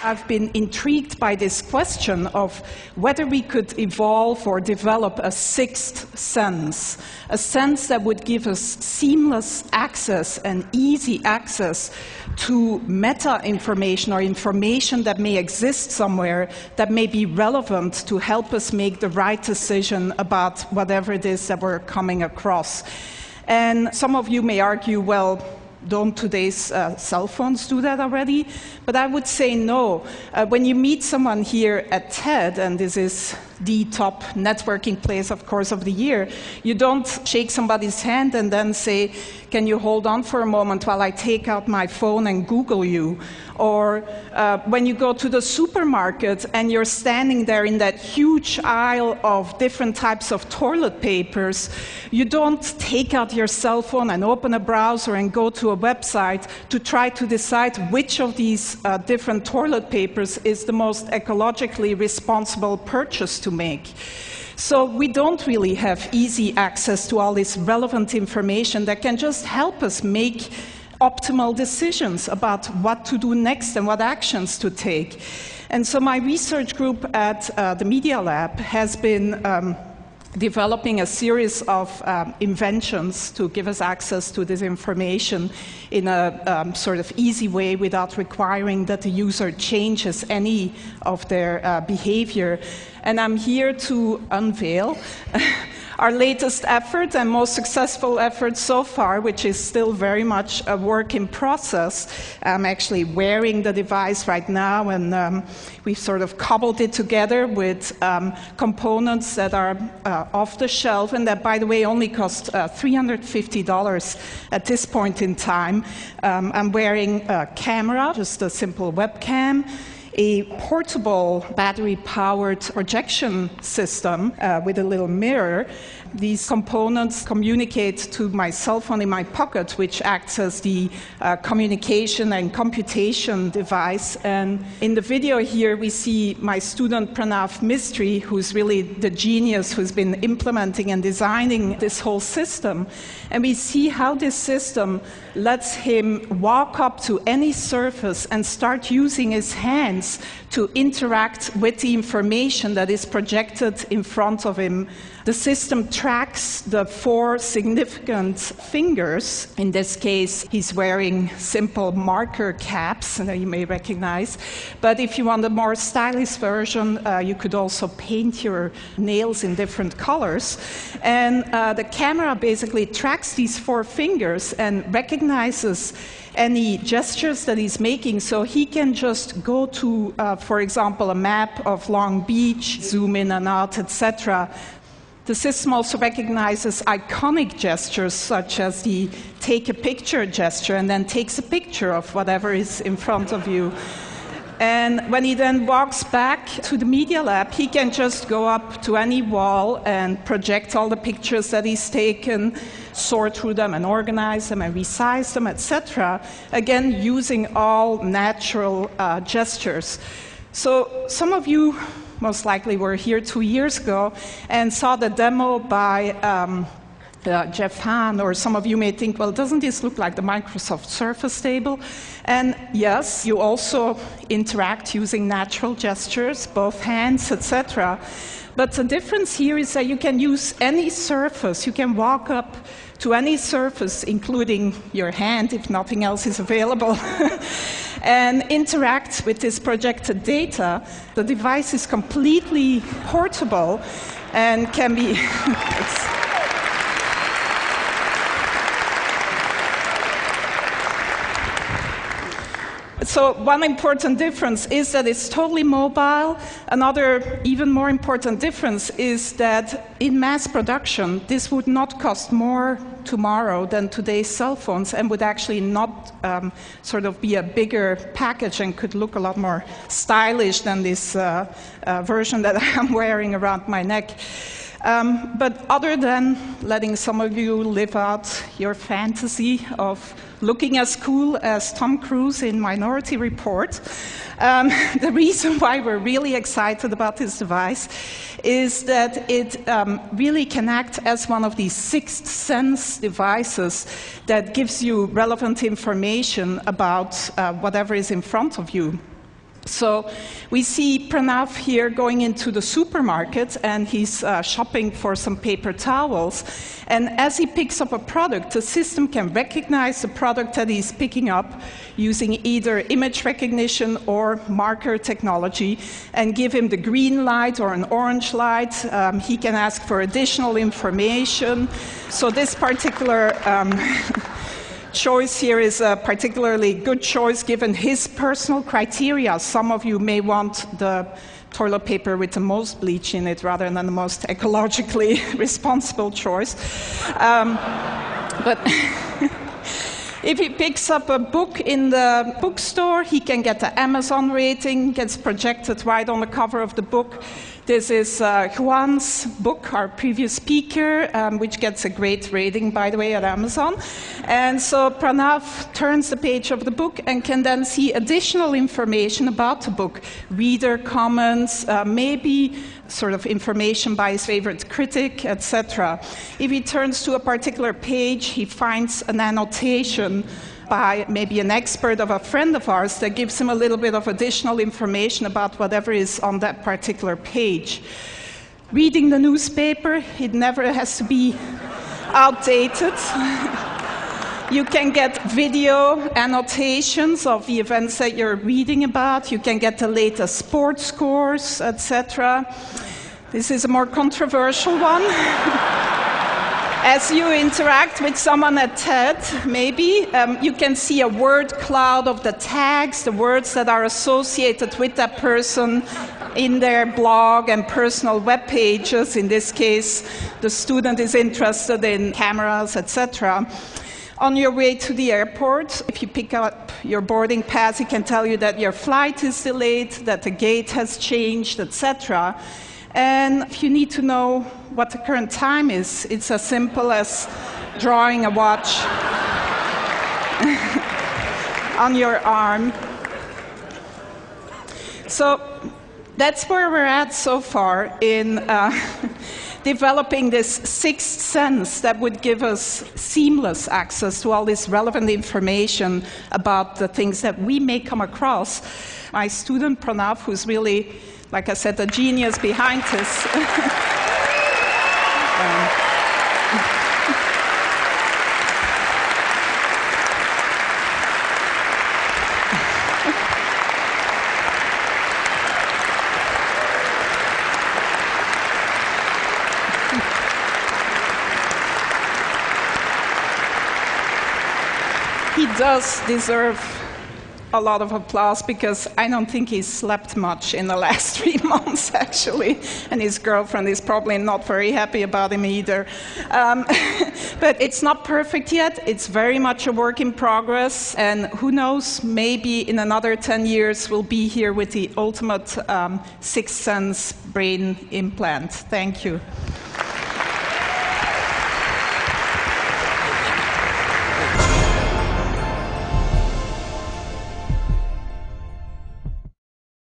I've been intrigued by this question of whether we could evolve or develop a sixth sense, a sense that would give us seamless access and easy access to meta-information or information that may exist somewhere that may be relevant to help us make the right decision about whatever it is that we're coming across. And some of you may argue, well, don't today's cell phones do that already? But I would say no. When you meet someone here at TED, and this is the top networking place, of course, of the year, you don't shake somebody's hand and then say, can you hold on for a moment while I take out my phone and Google you? Or when you go to the supermarket and you're standing there in that huge aisle of different types of toilet papers, you don't take out your cell phone and open a browser and go to a website to try to decide which of these different toilet papers is the most ecologically responsible purchase to make. So we don't really have easy access to all this relevant information that can just help us make optimal decisions about what to do next and what actions to take. And so my research group at the Media Lab has been developing a series of inventions to give us access to this information in a sort of easy way without requiring that the user changes any of their behavior. And I'm here to unveil our latest effort and most successful effort so far, which is still very much a work in process. I'm actually wearing the device right now, and we've sort of cobbled it together with components that are off the shelf, and that, by the way, only cost $350 at this point in time. I'm wearing a camera, just a simple webcam, a portable battery-powered projection system with a little mirror. These components communicate to my cell phone in my pocket, which acts as the communication and computation device. And in the video here, we see my student Pranav Mistry, who's really the genius who's been implementing and designing this whole system. And we see how this system lets him walk up to any surface and start using his hands to interact with the information that is projected in front of him. The system tracks the 4 significant fingers. In this case, he's wearing simple marker caps that you may recognize. But if you want a more stylish version, you could also paint your nails in different colors. And the camera basically tracks these 4 fingers and recognizes any gestures that he's making, so he can just go to, for example, a map of Long Beach, zoom in and out, etc. The system also recognizes iconic gestures, such as the take a picture gesture, and then takes a picture of whatever is in front of you. And when he then walks back to the Media Lab, he can just go up to any wall and project all the pictures that he's taken, sort through them and organize them and resize them, etc. Again, using all natural gestures. So some of you most likely were here 2 years ago and saw the demo by Jeff Hahn, or some of you may think, well, doesn't this look like the Microsoft Surface table? And yes, you also interact using natural gestures, both hands, etc. But the difference here is that you can use any surface. You can walk up to any surface, including your hand, if nothing else is available, and interact with this projected data. The device is completely portable and can be... So one important difference is that it's totally mobile. Another even more important difference is that in mass production, this would not cost more tomorrow than today's cell phones, and would actually not sort of be a bigger package and could look a lot more stylish than this version that I'm wearing around my neck. But other than letting some of you live out your fantasy of looking as cool as Tom Cruise in Minority Report, the reason why we're really excited about this device is that it really can act as one of these sixth sense devices that gives you relevant information about whatever is in front of you. So we see Pranav here going into the supermarket, and he's shopping for some paper towels. And as he picks up a product, the system can recognize the product that he's picking up using either image recognition or marker technology and give him the green light or an orange light. He can ask for additional information. So this particular choice here is a particularly good choice given his personal criteria. Some of you may want the toilet paper with the most bleach in it rather than the most ecologically responsible choice. But if he picks up a book in the bookstore, he can get the Amazon rating, gets projected right on the cover of the book. This is Juan's book, our previous speaker, which gets a great rating, by the way, at Amazon. And so Pranav turns the page of the book and can then see additional information about the book, reader comments, maybe sort of information by his favorite critic, etc. If he turns to a particular page, he finds an annotation by maybe an expert of a friend of ours that gives him a little bit of additional information about whatever is on that particular page. Reading the newspaper, it never has to be outdated. You can get video annotations of the events that you're reading about. You can get the latest sports scores, etc. This is a more controversial one. As you interact with someone at TED, maybe, you can see a word cloud of the tags, the words that are associated with that person in their blog and personal web pages. In this case, the student is interested in cameras, etc. On your way to the airport, if you pick up your boarding pass, it can tell you that your flight is delayed, that the gate has changed, etc. And if you need to know what the current time is, it's as simple as drawing a watch on your arm. So that's where we're at so far in developing this sixth sense that would give us seamless access to all this relevant information about the things that we may come across. My student Pranav, who's really, like I said, the genius behind this. He does deserve a lot of applause because I don't think he slept much in the last 3 months, actually. And his girlfriend is probably not very happy about him either. But it's not perfect yet. It's very much a work in progress. And who knows, maybe in another 10 years, we'll be here with the ultimate Sixth Sense brain implant. Thank you.